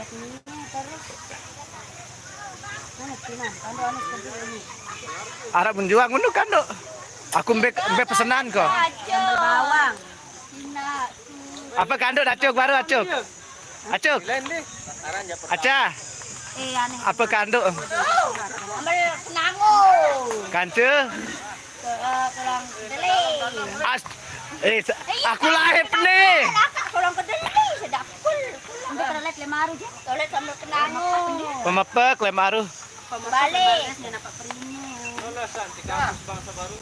Ini terus. Mana Pinan? Kando anu seperti ini. Arab menjual ngono kan do. Aku mbek pesanan kok. Sambal bawang. Apa kando acuk baru acuk. Acuk. Aca. Aneh. Apa kando? Sambal kenango. Kance. Kurang kedele. Aku lahir nih. Kurang kedele sedap kul. Untuk toilet lemaru je. Toilet sambal kenango. Pemepek lemaru. Balik. Kenapa perino? Bangsa baru.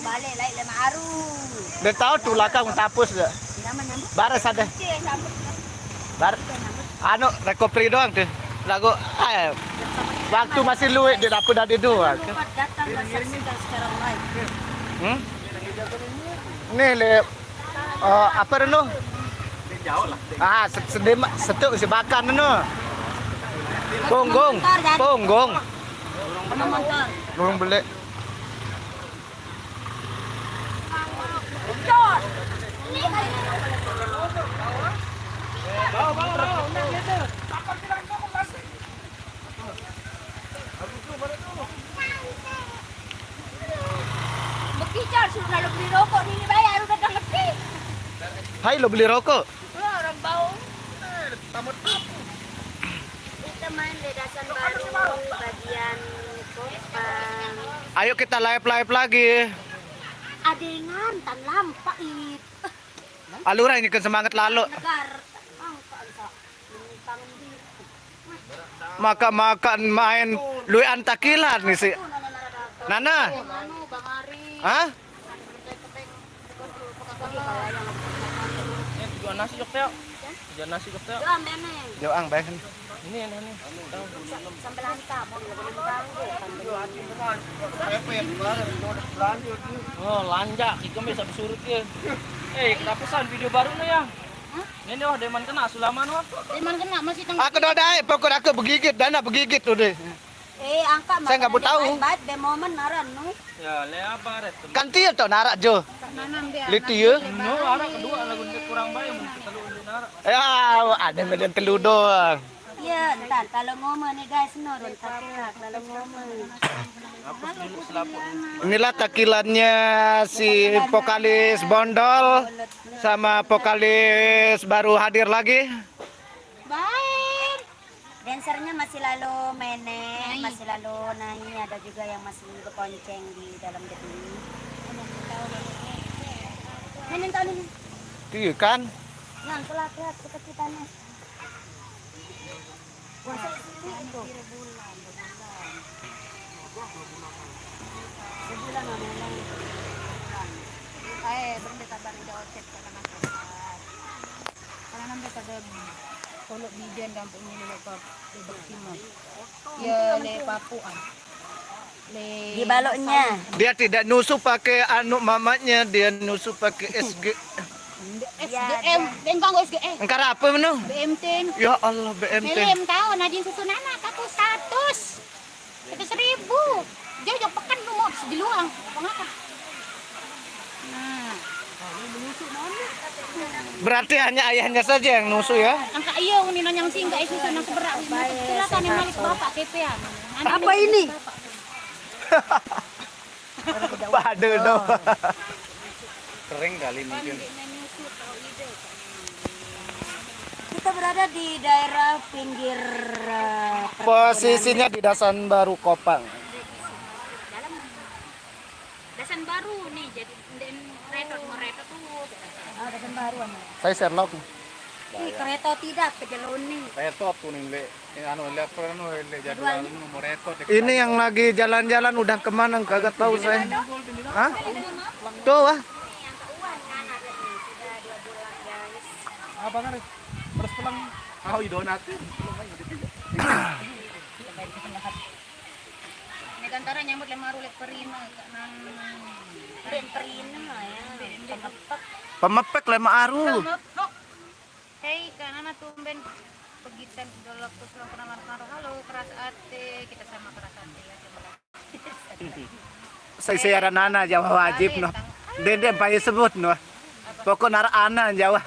Balik lai lemaru. Dia tahu tuh lakang tapus dah. Baru sadar. Bar. Anu recovery doang tuh. Lagu waktu masih luwe di dapur dari dua. Datang dan saksikan secara live. Nih le apa reno? Sedema setuk sebakan reno. Ponggong. Motor. Burung beli. Bekicar sudah lo beli rokok ini bayar udah dah lebih. Hai lo beli rokok. Orang bau. Kita main di Dasan Baru bagian Kopang. Ayo kita live lagi. Adengan tan lampak it. Alura ini kan semangat lalu. Negar. Tangan di. Makan main lui antakilan nih sih. Nana. Anu Bang Ari. Hah? Jual nasi jok teo. Jual nasi jok teo. Jom memang. Jauang baik. Ini yang ini. Sambal hantam. Oh, lanjak. Kita bisa bersurut ya. Kenapa pesan video baru nih ya? Ini wah deman kena sulaman wah. Deman kena masih tengah. Aku dodai, pokok aku begigit, dana begigit udah. Angka Saya nggak mau tahu. Baik be momen naran nu. Ya, le apa ret? Kan tiel tau narak jo. Nanam dia. Liti ya. No, anak kedua lagu kurang baik mungkin kalau untuk narak. Ya, ada medan telu doang. Iya, entar kalau ngomong nih guys, nurun takilah kalau ngomong. Apa dulu selaput. Inilah takilannya si vokalis Bondol sama vokalis baru hadir lagi. Baik. Dancernya masih lalu menek, masih lalu nyanyi, ada juga yang masih berponceng di dalam gedung. Nenek tahu nih. Iya kan? Yang telah lihat kekecitannya. Puasa itu. Sebulan memang. Benda kabar jauh cek karena nanti kada kolok bidan kampung ini lepas bertimah. Ya le papuan. Di baloknya. Dia tidak nusuk pakai anu mamanya, dia nusuk pakai SG. SGM, bengkang SGM. Engkar apa menu? BMT. Ya Allah BMT. Film tahu najin susun anak aku 100. Itu 1000. Dia jauh pekan lu mau di luang. Pengapa? Nah. Berarti hanya ayahnya saja yang nusuk ya? Angka iya ini nanyang singgah isu sana seberak. Silakan yang malik bapak kepean. Apa ini? Padu dong. Kering kali mungkin. Kita berada di daerah pinggir Posisinya di Dasan Baru Kopang. Dasan Baru nih, jadi kereta tuh. Oh, Dasan Baru aja. Saya Sherlock. Ih, kereta tidak kejeloni. Retot tuh nih anu lihat anu jadwal nomor retot. Ini yang lagi jalan-jalan udah kemana kagak tahu saya. Hah? Tuh ah. Apa kan? Terus pulang. Oh, idonatin. Ini kantara nyambut lemaru lek perina nang ben perina ya. Pemepek lema aru. Hei, kanana tumben pegitan dolok terus lang pernah marah halo keras ate kita sama keras ate ya Saya siaran nana Jawa wajib no. Dede pakai sebut no. Pokok nara ana Jawa.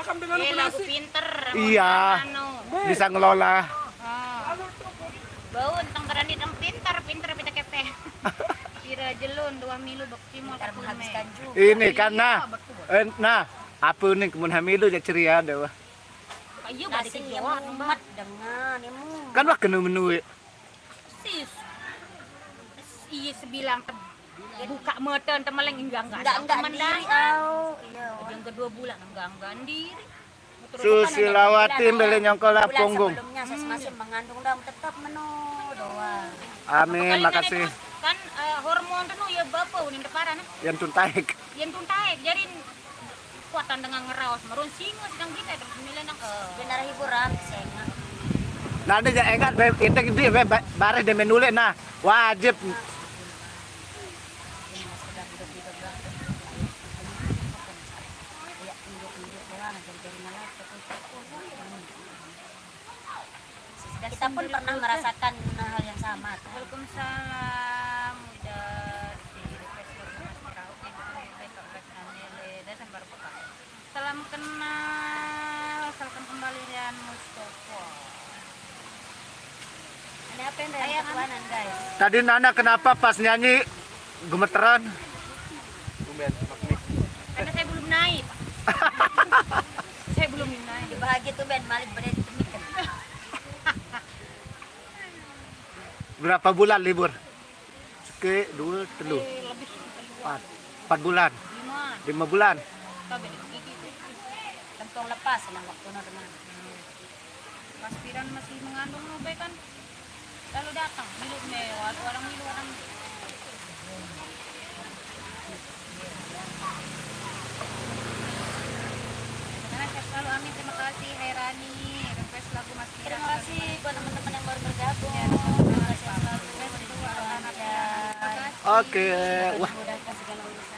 Lagu pinter. Iya. Anu. Bisa ngelola. Bau tentang berani tentang pinter kita kepe. Kira jelun 2 milu bakti mau menghabiskan juga. Ini kan nah apa nih kemun hamilu ya ceria dah. Ayo basi Jawa mat dengan emu. Kan wah kena menu. Sis. Iya sebilang buka mata temaleng enggak diri au iya yang kedua bulan enggak diri Susilawati beli nyongkol bulan punggung. sebelumnya saya masih mengandung dan tetap menu doang Amin, makasih. kan hormon tuh ya bapak udah deparan Yang tuntaik. yang tuntai jadi kuatan dengan ngeraos merun singa sedang kita terus nang benar hiburan sengat Nanti ya enggak kita gitu bare de menule nah wajib kita pun pernah merasakan hal yang sama kan? Waalaikumsalam salam kenal salam kembali Rian Mustafa ada apa yang dari ketuanan guys tadi Nana kenapa pas nyanyi gemeteran? karena saya belum naik saya belum naik bahagia tuh Ben Malik berada di tempat Berapa bulan libur? Seke, 2, 3, 4 bulan. 5 bulan. tentang lepas lah waktu normal Paspiran masih mengandung no kan lalu datang milu mewah orang milu orang karena saya selalu amin terima kasih Hairani request lagu Mas Kira terima kasih buat teman-teman yang baru bergabung Ya, terima kasih selalu anak-anak Oke. Wah, mudahkan segala urusan